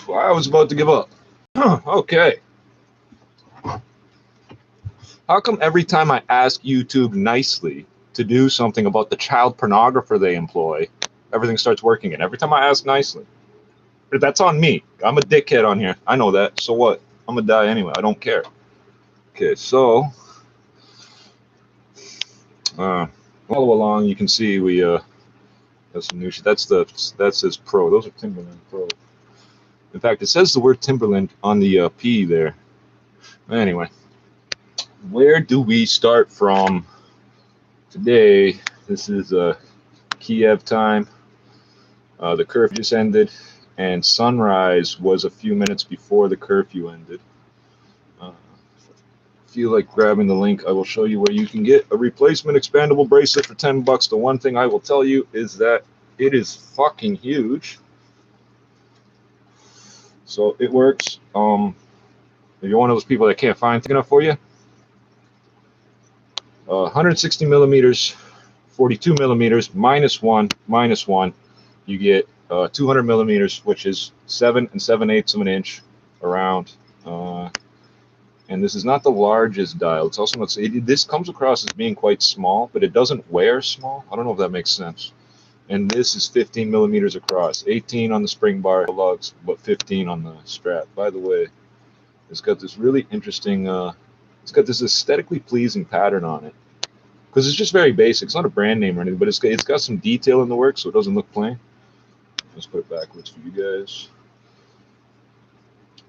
I was about to give up. Okay. How come every time I ask YouTube nicely to do something about the child pornographer they employ, everything starts working again? Every time I ask nicely. But that's on me. I'm a dickhead on here. I know that. So what? I'm gonna die anyway. I don't care. Okay, so follow along. You can see we that's some new shit. That says Pro. Those are Timberland Pro. In fact, it says the word Timberland on the P there. Anyway, where do we start from today? This is Kiev time. The curfew just ended, and sunrise was a few minutes before the curfew ended. If you like grabbing the link, I will show you where you can get a replacement expandable bracelet for $10. The one thing I will tell you is that it is fucking huge. So it works. If you're one of those people that can't find thick enough for you, 160 millimeters, 42 millimeters, minus one, you get 200 millimeters, which is 7 7/8 of an inch around. And this is not the largest dial. It's also not. This comes across as being quite small, but it doesn't wear small. I don't know if that makes sense. And this is 15 millimeters across, 18 on the spring bar lugs, but 15 on the strap. By the way, it's got this really interesting. It's got this aesthetically pleasing pattern on it, because it's just very basic. It's not a brand name or anything, but it's got some detail in the work, so it doesn't look plain. Let's put it backwards for you guys.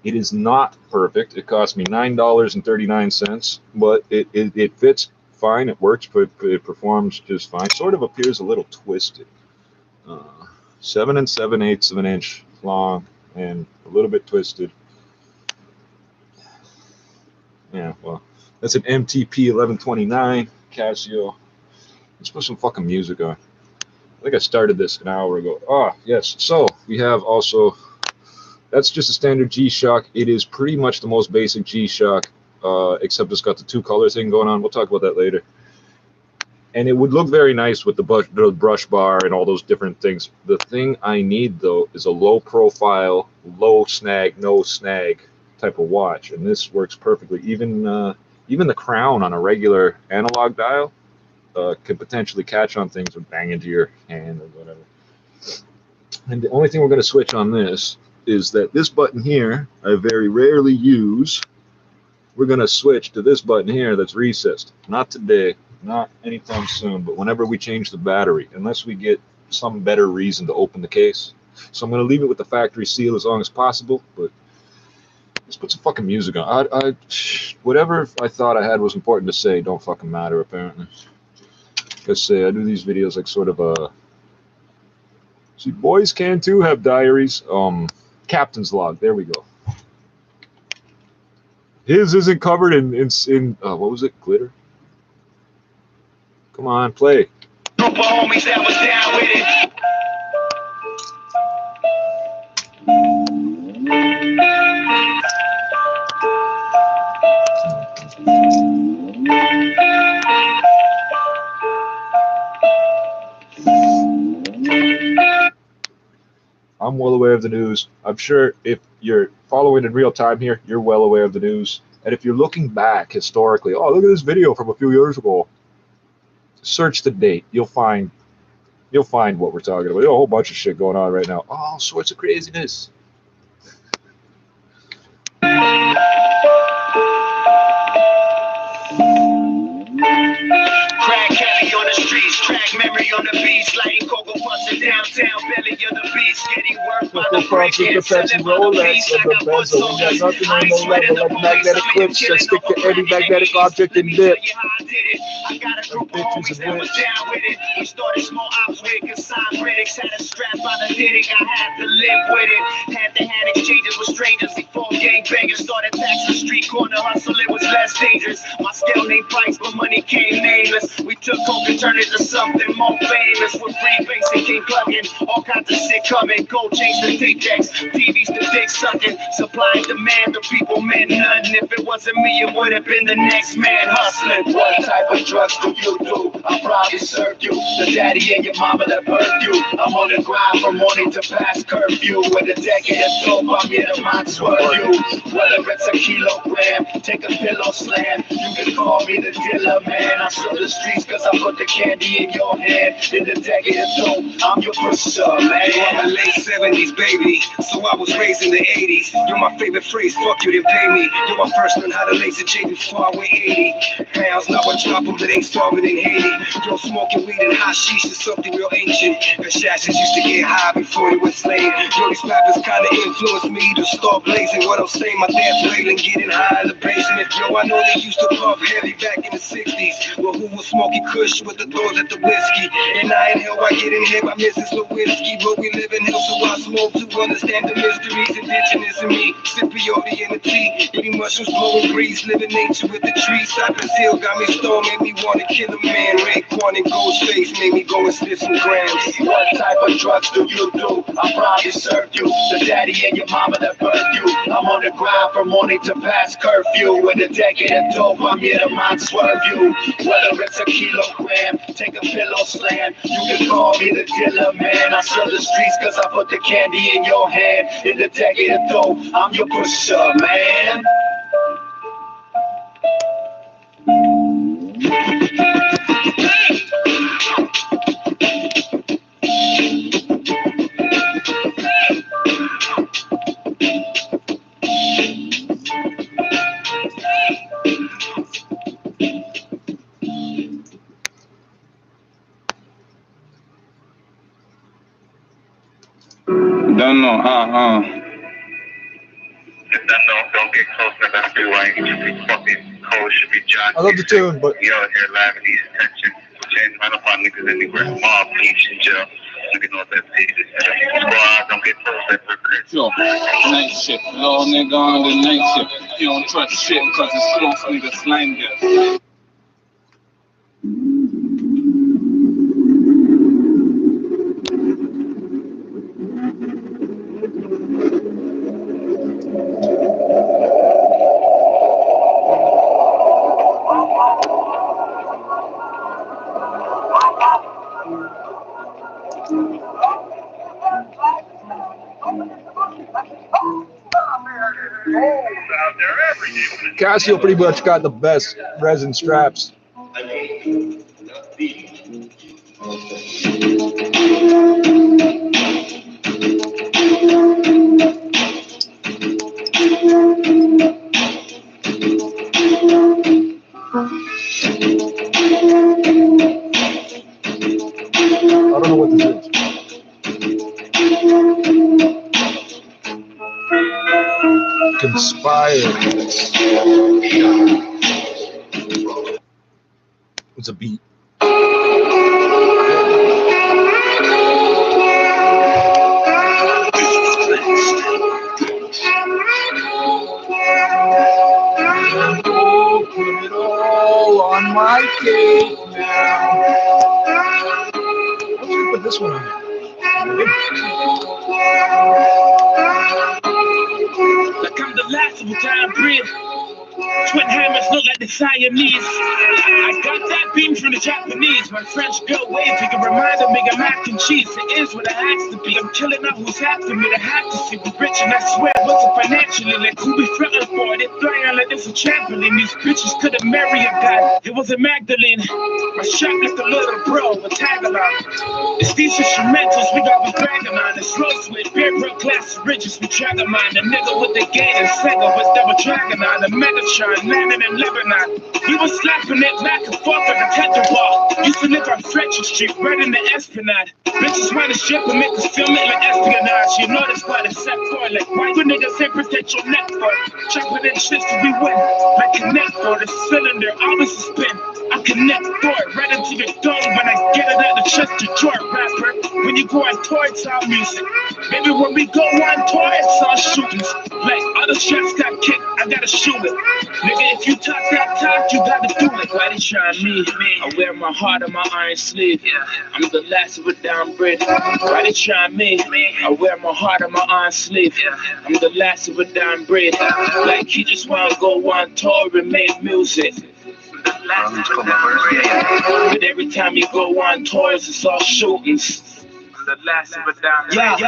It is not perfect. It cost me $9.39, but it fits fine. It works, but it performs just fine. Sort of appears a little twisted. 7 7/8 of an inch long and a little bit twisted. Yeah, well, that's an MTP 1129 Casio. Let's put some fucking music on. I think I started this an hour ago. Ah, yes. So we have also. That's just a standard G-Shock. It is pretty much the most basic G-Shock, except it's got the two color thing going on. We'll talk about that later. And it would look very nice with the brush bar and all those different things. The thing I need, though, is a low profile, low snag, no snag type of watch. And this works perfectly. Even the crown on a regular analog dial can potentially catch on things and bang into your hand or whatever. And the only thing we're going to switch on this is that this button here, I very rarely use. We're going to switch to this button here that's recessed. Not today, not anytime soon, but whenever we change the battery, unless we get some better reason to open the case. So I'm going to leave it with the factory seal as long as possible, but let's put some fucking music on. Whatever I thought I had was important to say don't fucking matter, apparently. Like I say, I do these videos like sort of a... See, boys can too have diaries. Captain's log. There we go. His isn't covered in what was it? Glitter. Come on, play. Group of homies that was down with it. I'm well aware of the news. I'm sure if you're following in real time here, you're well aware of the news. And if you're looking back historically, oh, look at this video from a few years ago. Search the date. You'll find what we're talking about. There's a whole bunch of shit going on right now. All sorts of craziness. Crack heavy on the streets, track memory on the beach, lighting cocoa puffs in downtown, belly of the beast, getting work by the break in, selling by the piece, I got boots on these, I ain't sweating the police, I'm even killing over any magnetic object and dip. I got a group of homies that was down with it. We started small ops with consigned critics, had a strap on the hitting, I had to live with it. Had to have exchanges with strangers before gangbangers started taxing the street corner hustle, it was less dangerous. My scale named price, but money came nameless. We took coke and turned it to something more famous with free bass and king plugging. All kinds of shit coming. Gold chains to dick decks, TVs to dick sucking. Supply and demand, the people meant nothing. If it wasn't me, it would have been the next man hustling. What type of drugs do you do? I probably served you. The daddy and your mama that birthed you. I'm on the grind from morning to past curfew. With a decade of dope, I'm here to mind swerve you. Whether it's a kilogram, take a pillow slam. You can call me the dealer, man. I sell the streets cause I put the candy in your hand. In the decade of dope, I'm your pusher, man. I'm a late 70s baby, so I was raised in the 80s. You're my favorite phrase, fuck you, didn't pay me. You're my first learned how to lace a J before I weigh 80 pounds. Now I drop them, but ain't starving in Haiti. Yo, smoking weed and hashish is something real ancient. Assassins used to get high before they were slain. Yo, these rappers kinda influenced me to start blazing. What I'm saying, my dad's railing, getting high in the basement. Yo, I know they used to puff heavy back in the 60s. Well, who was smoking kush with the doors at the whiskey? And I inhale, I get in here by Mrs. Lewinsky. But we live in hell, so I smoke to understand the mysteries. Indigenous in me, sip peyote in the tea. Eating mushrooms, blowing breeze, living nature with the trees. Cypress Hill got me stoned, made me want to kill a man. Raekwon and Ghostface made me go and sniff some grams. What type of drugs do you do? I probably served you. The daddy and your mama that birthed you. I'm on the grind from morning to past curfew. With a decade of dope, I'm here to mind swerve you. Whether it's a kilogram, take a pillow slam. You can call me the dealer, man. I sell the streets cause I put the candy in your hand. In the decade of dope, I'm your pusher, man. Don't know, Don't get close to that freeway. You should be fucking cold, should be John. I love the tune, but You out here laughing these attention. Change my find niggas anywhere. Mob, peach, and jail. Niggas know what that page is. Squad, don't get close to that freeway. yo, night shift. Little nigga on the night shift. You don't trust shit cause it's close nigga slang this. Casio pretty much got the best resin straps. I don't know what this is. Conspire. It's a beat. Put it all on my cake now. I'm gonna put this one on there. Like I'm the last of a time breed. Twin hammers look like the Siamese. I got that beam from the Japanese. My French girl wave, you can remind me of mac and cheese. It is what it has to be. I'm killing out who's after me. They have to see me rich, and I swear it wasn't financially. Like who be frontin' for? They flying like this a trampoline. These bitches couldn't marry a guy. It was a Magdalene. My shop like a little bro, a tag-along. It's these instrumentals we got with bragging on. It's rose with beer, real class ridges we track them on. The nigga with the gate and Sega was double dragon on. The Megatron landing in Lebanon. We was slapping it back and forth on the tetherball. Used to live on Fletcher Street, right in the Esplanade. Bitches wanna strip and make us film it like espionage. You know that's why they set for it. Like why you niggas ain't protect your neck for it? Chopping in shit to be wet. Like a neck for the cylinder, always a spin. I connect thought right into your dome when I get it out the chest to joy, rapper. When you go on tour, it's our music. Maybe when we go on tour, it's our shootings. Like other shots got kicked, I gotta shoot it. Nigga, if you talk that talk, you gotta do it. Why they try me? I wear my heart on my iron sleeve. I'm the last of a down bridge. Why they try me? I wear my heart on my iron sleeve. I'm the last of a down bridge. Like he just wanna go on tour and make music. But every time you go on tours, it's all shootings. The last of a dying breed.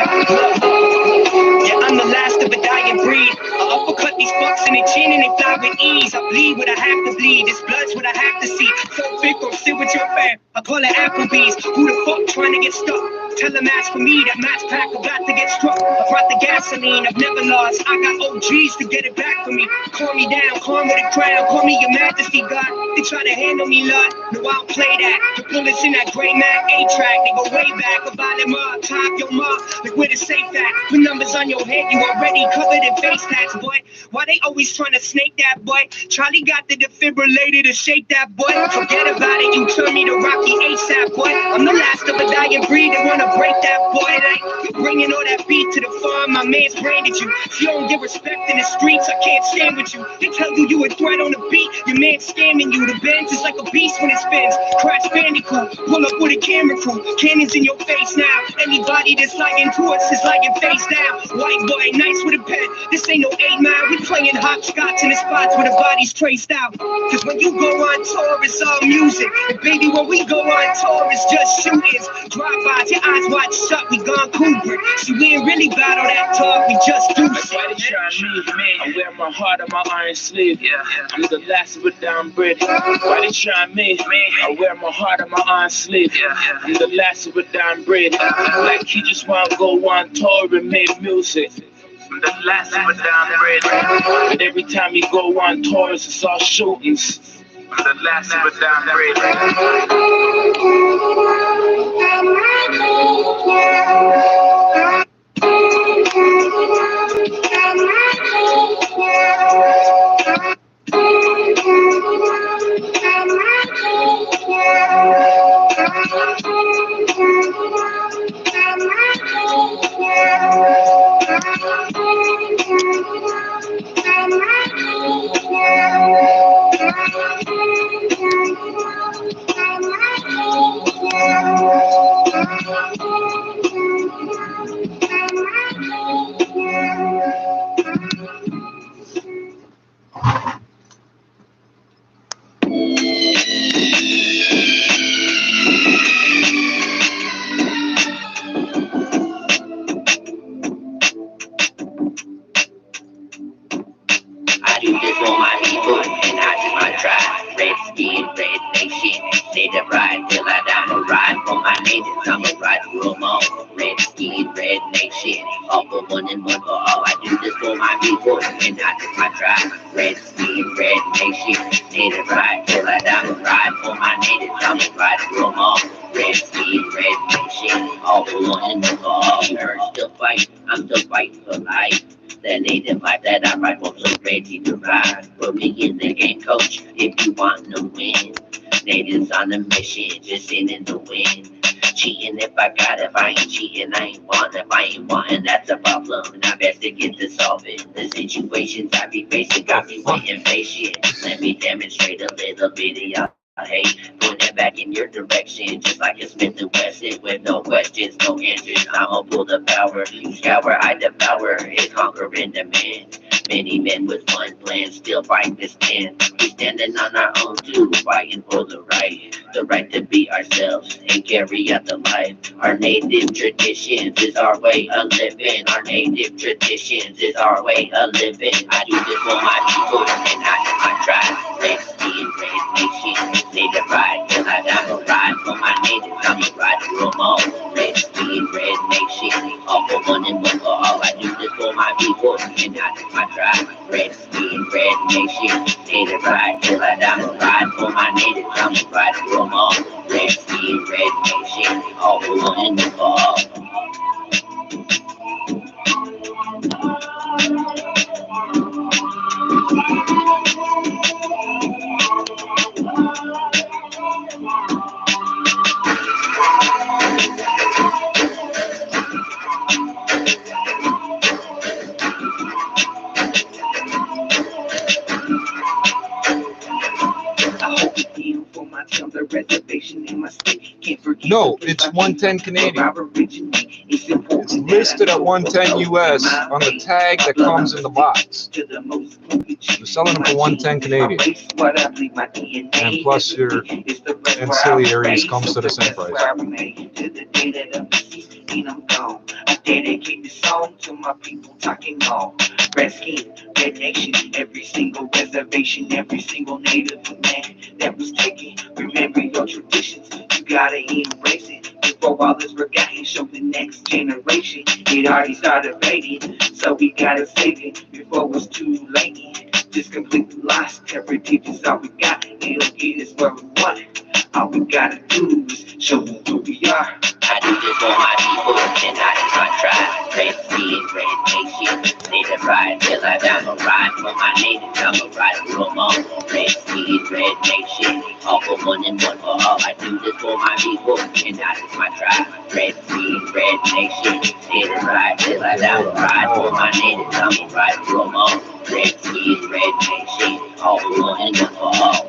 Yeah, I'm the last of a dying breed. I uppercut these fucks in the chin and they fly with ease. I bleed what I have to bleed. This blood's what I have to see. So big, go sit with your fam. I call it Applebee's. Who the fuck trying to get stuck? Tell them ask for me. That match pack about to get struck. I brought the gasoline. I've never lost. I got OGs to get it back for me. Calm me down, calm with a crown. Call me your majesty, God. They try to handle me, Lord. No, I don't play that. The bullets in that gray Mac A-track. They go way back. About them up, top your mom. Like where the safe at? Put numbers on your head. You already covered in face tats, boy. Why they always trying to snake that, boy? Charlie got the defibrillator to shake that, boy. Forget about it. You turn me to Rocky ASAP, boy. I'm the last of a dying breed. They wanna break that, boy. Like you bringing all that beat to the farm. My man's branded you. If you don't get respect in the streets, I can't stand with you. They tell you a threat on the beat. Your man's scamming you. The Benz is like a beast when it spins. Crash Bandicoot. Pull up with a camera crew. Cannons in your face now. Anybody that's lying to us is lying face down. White boy, nice with a pen. This ain't no 8 Mile. We playing hopscotch in the spots where the body's traced out. Cause when you go on tour, it's all music. And baby, when we go on tour, it's just shootings. Drive-bys, your eyes wide shut, we gone Kubrick. See, we ain't really about all that talk, we just do shit. Why they try me? I wear my heart on my iron sleeve. I'm the last of a down bridge. Why they try me? I wear my heart on my iron sleeve. I'm the last of a down bridge. Like he just wanna go on tour and make music. I'm the last of a down bridge. But every time you go on tours, it's all shootings. I'm the last of a down bridge. I do this for my people and I do my tribe. Red skin, red nation. Native ride till I die. I'ma ride for my natives. I'ma ride through them all. Red skin, red nation. All for one and one for all. I do this for my people and I do my tribe. Red skin, red nation. Native ride till I die. I'ma ride for my natives. I'ma ride through them all. Red skin, red nation. All for one and one for all. Nerds still fight. I'm still fighting for life. That native life that I ride for, so ready to ride. Put me in the game, coach, if you want to win. Natives on a mission, just in the wind. Cheating if I got it, if I ain't cheating, I ain't want. If I ain't wanting, that's a problem. And I best to get to solving. The situations I be facing got me waiting patient. Let me demonstrate a little bit of y'all. Hey, point it back in your direction, just like a Smith and Wesson, with no questions, no answers. I'ma pull the power, you scour, I devour, it's conquering demand. Many men with one plan, still fighting this stand. We standing on our own too, fighting for the right to be ourselves and carry out the life. Our native traditions is our way of living. Our native traditions is our way of living. I do this for my people and I do my tribe. Red skin, red nation. Native ride till I die, I'ma ride for my natives. I'ma ride through them all. Red skin, red nation. All for one and one for all. I do this for my people and I do my tribe. Red skin, red nation. Native ride till I die, I'ma ride for my natives. I'ma ride through them all. Red skin, red nation. All for one and one for all. No, it's 110 Canadian. It's listed at 110 US on the tag that comes in the box. They're selling them for 110 Canadian. And plus your ancillaries comes to the same price. I dedicate this song to my people talking all. Red skin, red nation, every single reservation, every single native land that was taken. Remember your traditions, you gotta embrace it. Before all this forgotten, show the next generation. It already started fading, so we gotta save it before it's too late. Just completely lost, heritage is all we got. It'll get us where we want. All we gotta do is show them who we are. I do this for my people, and I just my tribe. Red skin, red nation, native ride till I die. I'ma ride for my natives, I'ma ride for them all. Red skin, red nation, all for one and one for all. I do this for my people, and I just my tribe. Red skin, red nation, native ride till I die. I'ma ride for my natives, I'ma ride for them all. Red skin, red nation, all for one and one for all.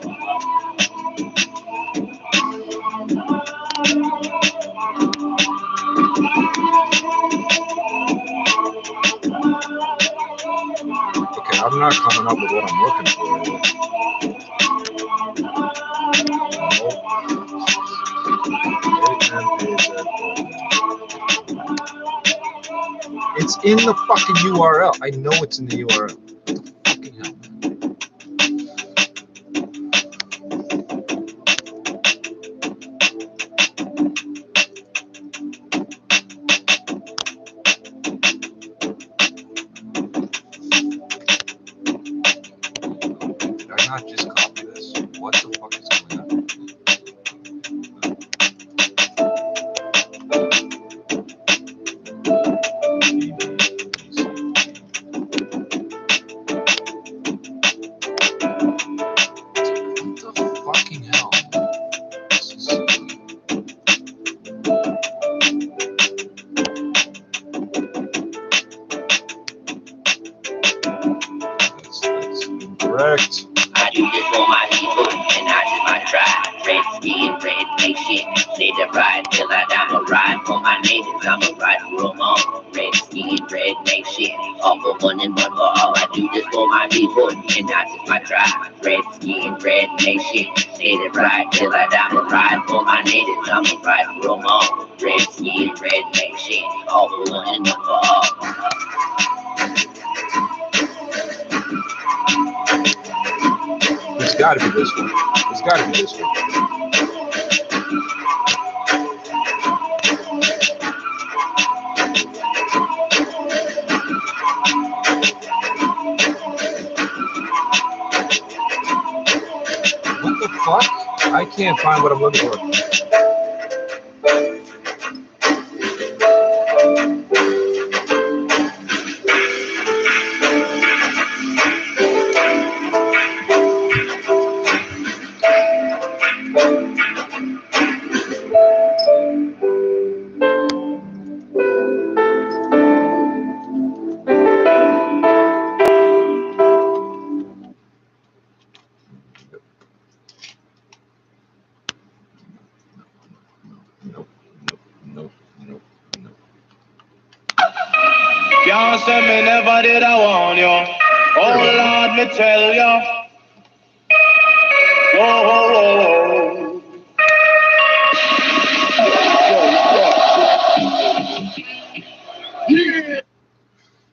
Okay, I'm not coming up with what I'm looking for here. It's in the fucking URL. I know it's in the URL. What the fucking hell? Did I not just copy this? What the fuck is going on? What the fucking hell? This is... That's incorrect. I do this for my people, and I do my tribe. Red skin, red nation, native ride till I die. I'ma ride for my natives, I'ma ride for them all. Red skin, red nation, all for one and one for all. I do this for my people, and I do my tribe. Red skin, red nation, native ride till I die. I'ma ride for my natives, I'ma ride for them all. Red skin, red nation, all for one and one for all. It's gotta be this one. It's gotta be this one. What the fuck? I can't find what I'm looking for. Nope, nope, nope, nope, nope. Y'all said me never did I warn you. Oh Lord, me tell you. Whoa, whoa, whoa.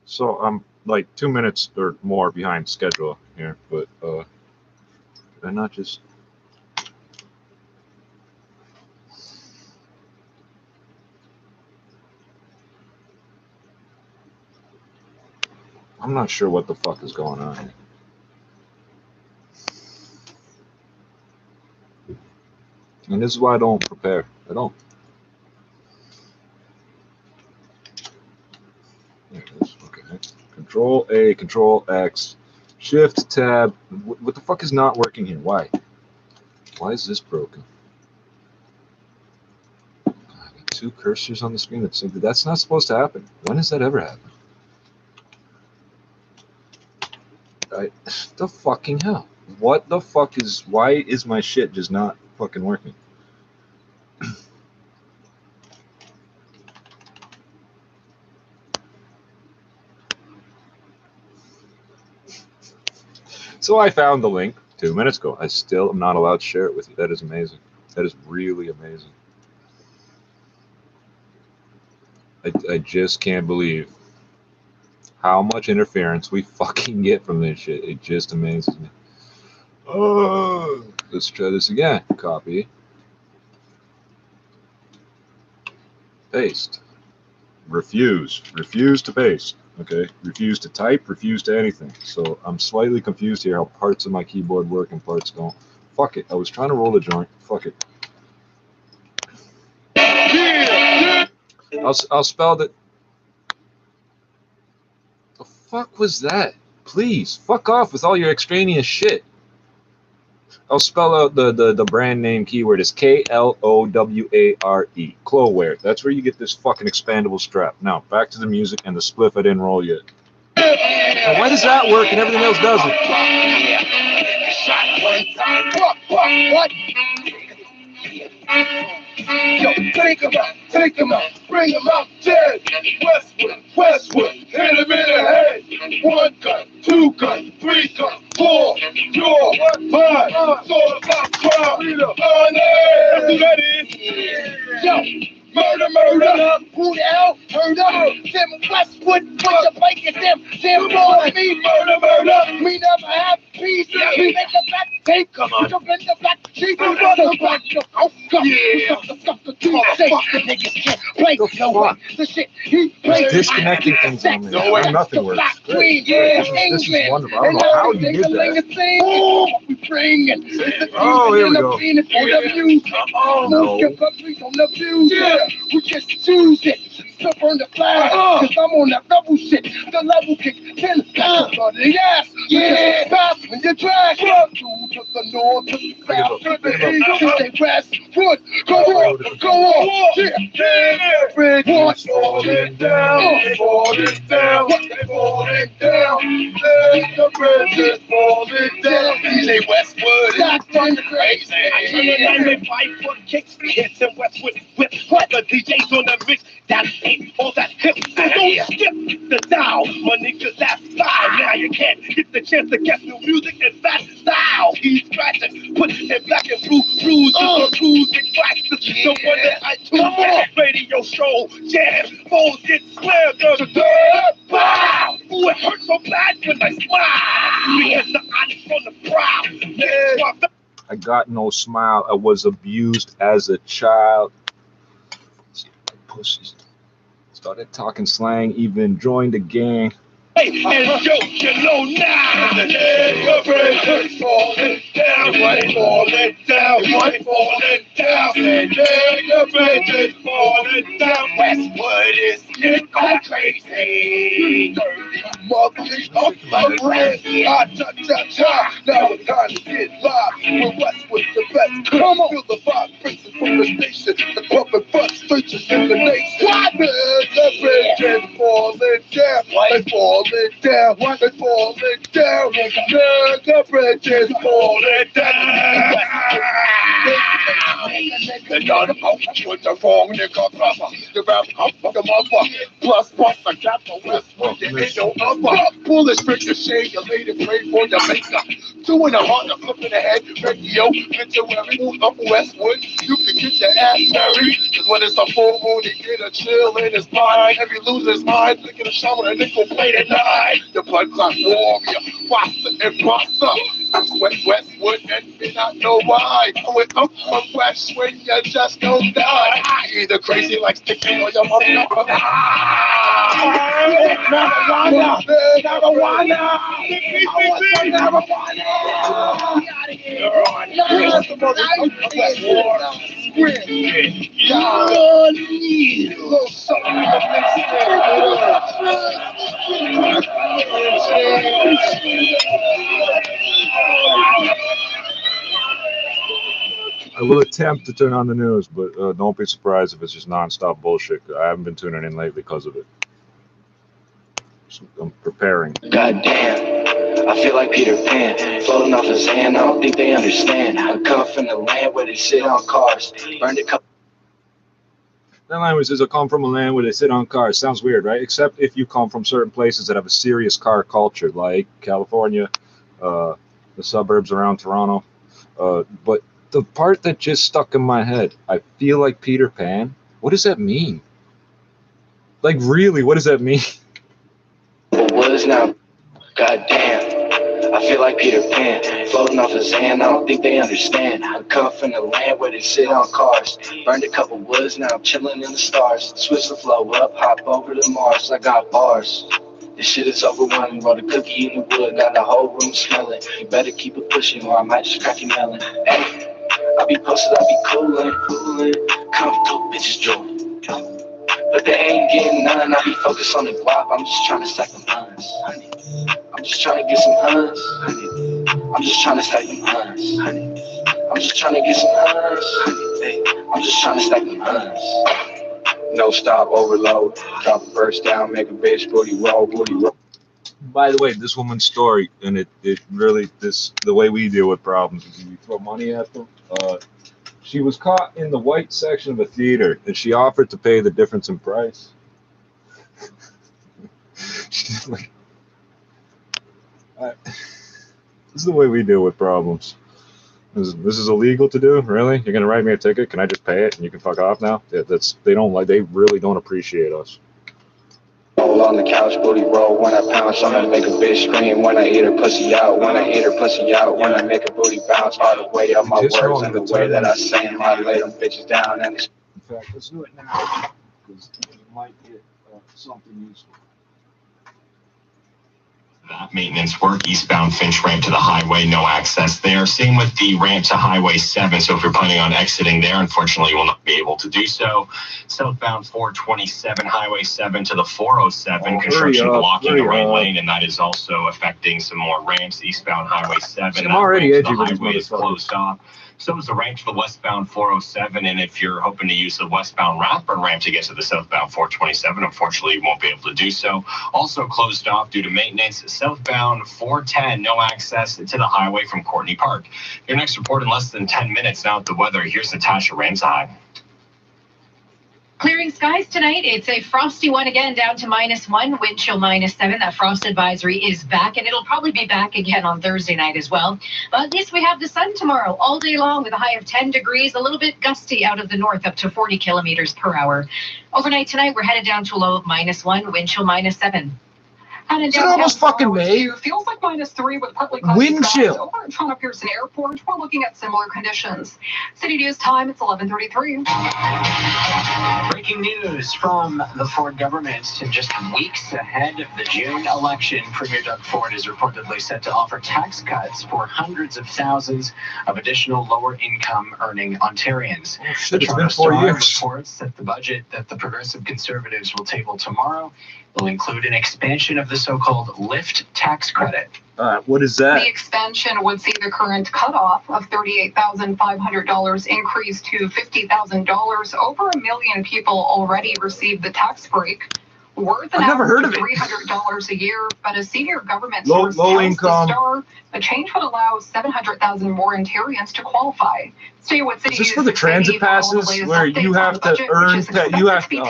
So I'm like 2 minutes or more behind schedule here, but did I not just... I'm not sure what the fuck is going on here. And this is why I don't prepare. I don't. There it is. Okay. Control A, Control X, Shift Tab. What the fuck is not working here? Why? Why is this broken? I got two cursors on the screen. That's not supposed to happen. When does that ever happen? The fucking hell. What the fuck is... Why is my shit just not fucking working? So I found the link 2 minutes ago. I still am not allowed to share it with you. That is amazing. That is really amazing. I just can't believe how much interference we fucking get from this shit. It just amazes me. Oh, let's try this again. Copy. Paste. Refuse. Refuse to paste. Okay. Refuse to type. Refuse to anything. So I'm slightly confused here how parts of my keyboard work and parts don't. Fuck it. I was trying to roll a joint. Fuck it. I'll spell that. The fuck was that? Please, fuck off with all your extraneous shit. I'll spell out the brand name keyword is Kloware. Cloware. That's where you get this fucking expandable strap. Now, back to the music and the spliff I didn't roll yet. Now, why does that work and everything else doesn't? What? Yo, take him out, bring him out, dead. Westwood, hit him in the head. 1 gun, 2 gun, 3 gun, 4, your 5, it's all about crowd. Yo, murder, who the hell heard up? Them Westwood, put your bike at them boys. Me, murder, me never have peace. We make the back, take them, jump in the back, she do the back, stuff the two, say the niggas can't play, no way, the shit he plays. Disconnecting things on me. Nothing works. Great. This is wonderful. I don't know how you did that. We bringing. Oh, here we go. No. We just choose it. Stuff on the flag, cause I'm on that rebel shit. The level kick, 10 seconds on the ass. Yeah, pass when you drag. To the north, to the south, to the east, to the west. Wood, go on. Yeah. Watch falling down. The bridge is falling down. DJ Westwood, that's crazy. I turn around with 5-foot kicks, hits and Westwood whip. What the DJ's on the mix? That ain't all that hip. So don't skip the dial, my niggas, that's style. Now you can't get the chance to guess new music in that style. He's scratching, put it back in blue bruises, and cracks. No wonder I tune that radio show. Jam, foes get slammed on the door. Wow! Ooh, it hurts so bad when I smile. Because the honest from the proud. I got no smile. I was abused as a child. Pussies. Started talking slang, even joined the gang. Hey, and yo, you know now. The bridge is falling down, falling down. The bridge is falling down. Westwood is getting crazy. Motherfuckers up my brain. Now it's time to get live. With Westwood the best. Come on, feel the vibrations from the station. The pumping frustrations in the nation. The bridge is falling down. It's falling down. It's falling down. The bridge is falling down. The none of with the wrong nigga brother. The rap up for the mother. Plus, I got the Westwood. There ain't no other. Bullet ricochet, your lady pray for your maker. 2 in the heart, a flip in the head. Radio, literary, up Westwood. You can get your ass buried. Cause when it's a full moon, he get a chill in his mind. If he loses his mind, look at a shower with a nickel plate at night. The blood clot warrior, Foster and Buster. Westwood and me not know why. I went up from West when you just don't die. Either crazy like sticking on your mother. Marijuana. I will attempt to turn on the news, but don't be surprised if it's just nonstop bullshit. I haven't been tuning in lately because of it. So I'm preparing. Goddamn, I feel like Peter Pan, floating off his hand. I don't think they understand. I come from the land where they sit on cars, burned a couple. That language says I come from a land where they sit on cars. Sounds weird, right? Except if you come from certain places that have a serious car culture, like California, the suburbs around Toronto. But the part that just stuck in my head, I feel like Peter Pan. What does that mean? Like, really, what does that mean? What is now? Goddamn. I feel like Peter Pan, floating off his hand. I don't think they understand. I come from the land where they sit on cars. Burned a couple woods, now I'm chilling in the stars. Switch the flow up, hop over to Mars. I got bars. This shit is overwhelming. Roll a cookie in the wood, now the whole room smelling. You better keep it pushing, or I might just crack your melon. Hey, I be posted, I be coolin'. Come through, bitches drooling. But they ain't getting none. I be focused on the guap. I'm just trying to stack them huns. I'm just trying to get some huns. I'm just trying to stack them huns. I'm just trying to get some huns. I'm just trying to stack them huns. No stop, overload. Drop a burst down, make a bitch booty roll. By the way, this woman's story, and it really, the way we deal with problems is you throw money at them. She was caught in the white section of a theater, and she offered to pay the difference in price. She's like, this is the way we deal with problems. This is illegal to do? Really? You're gonna write me a ticket? Can I just pay it and you can fuck off now? They really don't appreciate us. Roll on the couch, booty roll. When I pounce, I'm gonna make a bitch scream. When I eat her pussy out, when I eat her pussy out, when I make a booty bounce, all the way up my words and the way that I say them. I lay them bitches down and. In fact, let's do it now because you might get something useful. That maintenance work, eastbound Finch ramp to the highway, no access there. Same with the ramp to Highway 7. So if you're planning on exiting there, unfortunately, you will not be able to do so. Southbound 427, Highway 7 to the 407, construction blocking the right lane, and that is also affecting some more ramps. Eastbound Highway 7, I'm already edgy the with highway this is closed off. So is the ramp to the westbound 407, and if you're hoping to use the westbound Rathburn ramp to get to the southbound 427, unfortunately, you won't be able to do so. Also closed off due to maintenance. Southbound 410, no access to the highway from Courtney Park. Your next report in less than 10 minutes. Now with the weather, here's Natasha Ramsay. Clearing skies tonight. It's a frosty one again, down to -1, wind chill -7. That frost advisory is back, and it'll probably be back again on Thursday night as well. But at least we have the sun tomorrow all day long with a high of 10 degrees, a little bit gusty out of the north, up to 40 kilometers per hour. Overnight tonight, we're headed down to a low of -1, wind chill -7. Is it almost fucking May? Feels like -3 with partly cloudy Wind skies. chill. Over at Toronto Pearson Airport, we're looking at similar conditions. City News time, it's 11:33. Breaking news from the Ford government. Just weeks ahead of the June election, Premier Doug Ford is reportedly set to offer tax cuts for hundreds of thousands of additional lower-income earning Ontarians. Oh, shit, it's been 4 years. Reports that the budget that the Progressive Conservatives will table tomorrow will include an expansion of the so-called LIFT tax credit. What is that? The expansion would see the current cutoff of $38,500 increase to $50,000. Over 1 million people already received the tax break, worth an average of $300 a year. But a senior government source tells the Star the change would allow 700,000 more Ontarians to qualify. Stay with City. Is this for the transit passes where you have to earn, you have to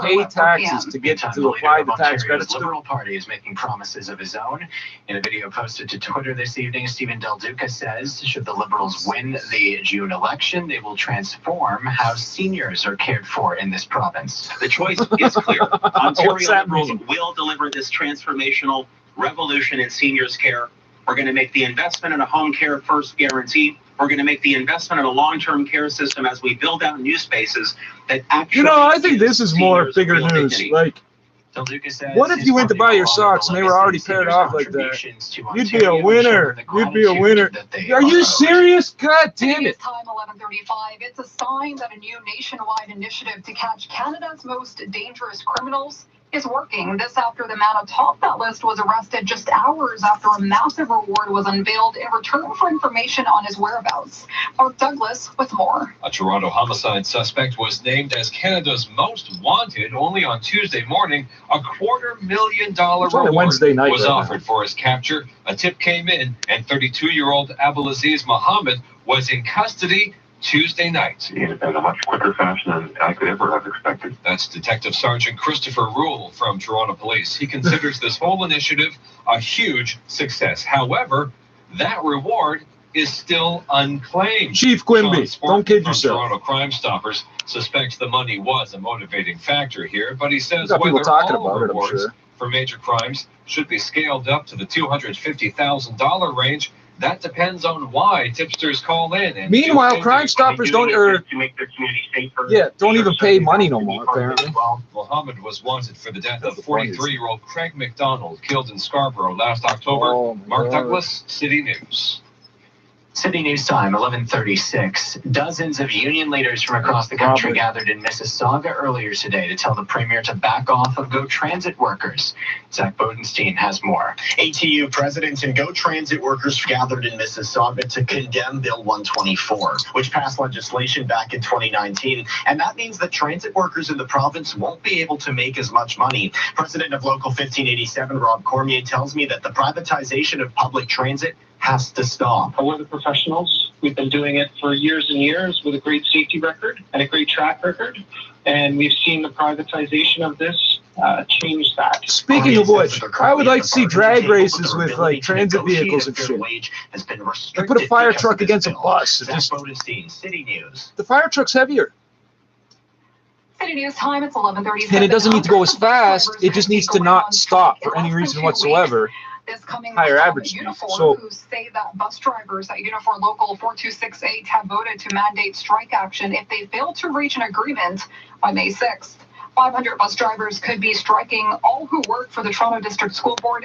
pay taxes to get to apply the tax credits? The Liberal Party is making promises of his own. In a video posted to Twitter this evening, Stephen Del Duca says, should the Liberals win the June election, they will transform how seniors are cared for in this province. The choice is clear. Ontario Liberals will deliver this transformational revolution in seniors' care. We're going to make the investment in a home care first guarantee. We're going to make the investment in a long-term care system as we build out new spaces that actually. I think this is more bigger news. Like, what if you went to buy your socks and they were already paired off like that? You'd be a winner. You'd be a winner. Are you serious? God damn it. Time 11:35. It's a sign that a new nationwide initiative to catch Canada's most dangerous criminals is working. This after the man atop that list was arrested just hours after a massive reward was unveiled in return for information on his whereabouts. Mark Douglas with more. A Toronto homicide suspect was named as Canada's most wanted. Only on Tuesday morning, a $250,000 reward was offered for his capture. A tip came in, and 32-year-old Abdulaziz Mohammed was in custody Tuesday night. In a much quicker fashion than I could ever have expected. That's Detective Sergeant Christopher Rule from Toronto Police. He considers this whole initiative a huge success. However, that reward is still unclaimed. Chief Quimby, don't kid yourself. Toronto Crime Stoppers suspects the money was a motivating factor here, but he says got people whether talking all about it, I'm rewards sure. for major crimes should be scaled up to the $250,000 range. That depends on why tipsters call in. And meanwhile, Crime Stoppers don't, to make their community safer. don't even pay money no more, apparently. Muhammad was wanted for the death of 43-year-old Craig McDonald, killed in Scarborough last October. Oh, Mark Douglas, City News. City News Time, 11:36. Dozens of union leaders from across the country gathered in Mississauga earlier today to tell the Premier to back off of GO Transit workers. Zach Bodenstein has more. ATU presidents and GO Transit workers gathered in Mississauga to condemn Bill 124, which passed legislation back in 2019. And that means that transit workers in the province won't be able to make as much money. President of Local 1587, Rob Cormier, tells me that the privatization of public transit has to stop. We're the professionals. We've been doing it for years and years with a great safety record and a great track record. And we've seen the privatization of this change that. Speaking of which, I would like to see drag races with like transit vehicles and shit. They put a fire truck against a bus. City News. The fire truck's heavier. City News Time, it's 11:37. And it doesn't need to go as fast. It just needs to not stop for any reason whatsoever. This coming higher average speed. So who say that bus drivers at Unifor Local 4268 have voted to mandate strike action if they fail to reach an agreement by May 6th. 500 bus drivers could be striking, all who work for the Toronto District School Board.